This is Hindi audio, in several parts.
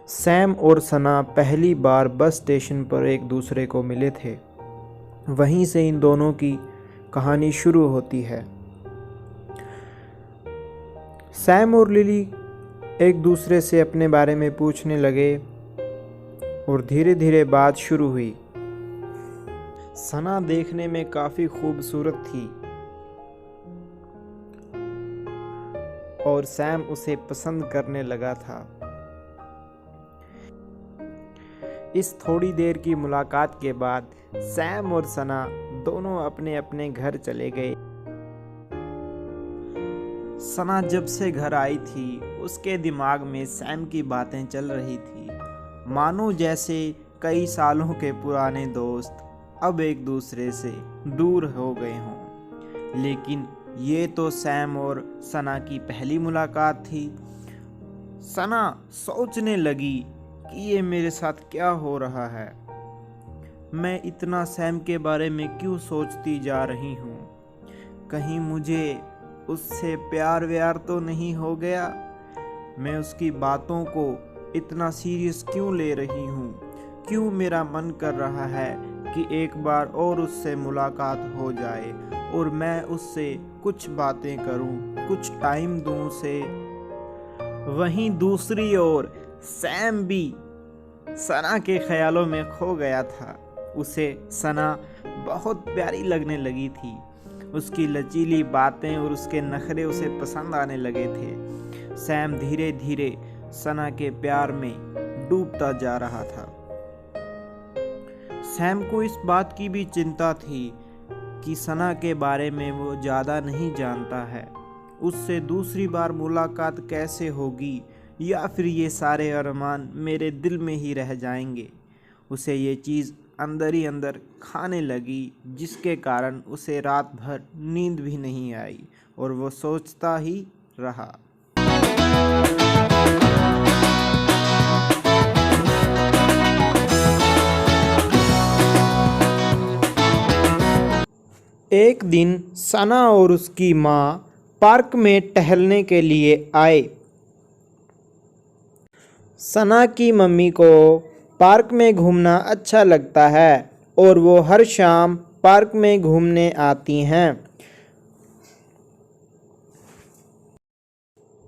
सैम और सना पहली बार बस स्टेशन पर एक दूसरे को मिले थे। वहीं से इन दोनों की कहानी शुरू होती है। सैम और लिली एक दूसरे से अपने बारे में पूछने लगे और धीरे धीरे बात शुरू हुई। सना देखने में काफ़ी खूबसूरत थी और सैम उसे पसंद करने लगा था। इस थोड़ी देर की मुलाकात के बाद सैम और सना दोनों अपने अपने घर चले गए। सना जब से घर आई थी उसके दिमाग में सैम की बातें चल रही थी, मानो जैसे कई सालों के पुराने दोस्त अब एक दूसरे से दूर हो गए हों। लेकिन ये तो सैम और सना की पहली मुलाकात थी। सना सोचने लगी कि ये मेरे साथ क्या हो रहा है। मैं इतना सैम के बारे में क्यों सोचती जा रही हूँ। कहीं मुझे उससे प्यार व्यार तो नहीं हो गया। मैं उसकी बातों को इतना सीरियस क्यों ले रही हूँ। क्यों मेरा मन कर रहा है कि एक बार और उससे मुलाकात हो जाए और मैं उससे कुछ बातें करूँ, कुछ टाइम दूँ उसे। वहीं दूसरी ओर सैम भी सना के ख्यालों में खो गया था। उसे सना बहुत प्यारी लगने लगी थी। उसकी लचीली बातें और उसके नखरे उसे पसंद आने लगे थे। सैम धीरे धीरे सना के प्यार में डूबता जा रहा था। सैम को इस बात की भी चिंता थी कि सना के बारे में वो ज़्यादा नहीं जानता है। उससे दूसरी बार मुलाकात कैसे होगी, या फिर ये सारे अरमान मेरे दिल में ही रह जाएंगे। उसे ये चीज़ अंदर ही अंदर खाने लगी, जिसके कारण उसे रात भर नींद भी नहीं आई और वो सोचता ही रहा। एक दिन सना और उसकी माँ पार्क में टहलने के लिए आए। सना की मम्मी को पार्क में घूमना अच्छा लगता है और वो हर शाम पार्क में घूमने आती हैं।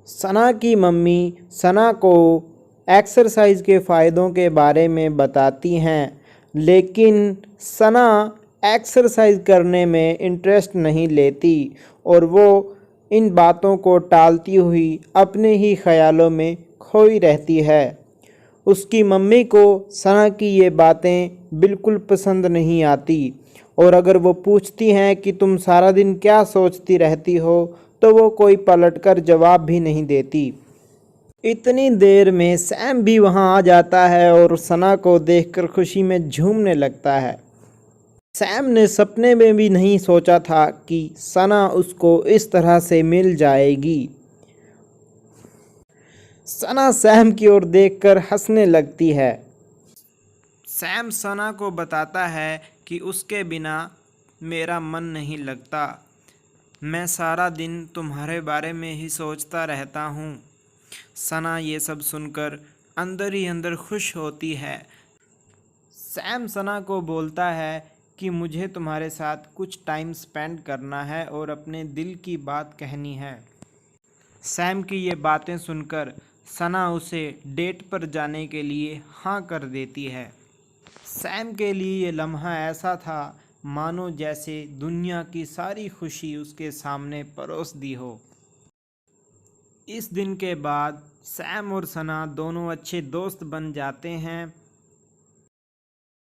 सना की मम्मी सना को एक्सरसाइज के फ़ायदों के बारे में बताती हैं, लेकिन सना एक्सरसाइज करने में इंटरेस्ट नहीं लेती और वो इन बातों को टालती हुई अपने ही ख्यालों में खोई रहती है। उसकी मम्मी को सना की ये बातें बिल्कुल पसंद नहीं आती और अगर वो पूछती हैं कि तुम सारा दिन क्या सोचती रहती हो, तो वो कोई पलटकर जवाब भी नहीं देती। इतनी देर में सैम भी वहाँ आ जाता है और सना को देखकर खुशी में झूमने लगता है। सैम ने सपने में भी नहीं सोचा था कि सना उसको इस तरह से मिल जाएगी। सना सैम की ओर देखकर हंसने लगती है। सैम सना को बताता है कि उसके बिना मेरा मन नहीं लगता। मैं सारा दिन तुम्हारे बारे में ही सोचता रहता हूँ। सना ये सब सुनकर अंदर ही अंदर खुश होती है। सैम सना को बोलता है कि मुझे तुम्हारे साथ कुछ टाइम स्पेंड करना है और अपने दिल की बात कहनी है। सैम की ये बातें सुनकर सना उसे डेट पर जाने के लिए हाँ कर देती है। सैम के लिए ये लम्हा ऐसा था मानो जैसे दुनिया की सारी खुशी उसके सामने परोस दी हो। इस दिन के बाद सैम और सना दोनों अच्छे दोस्त बन जाते हैं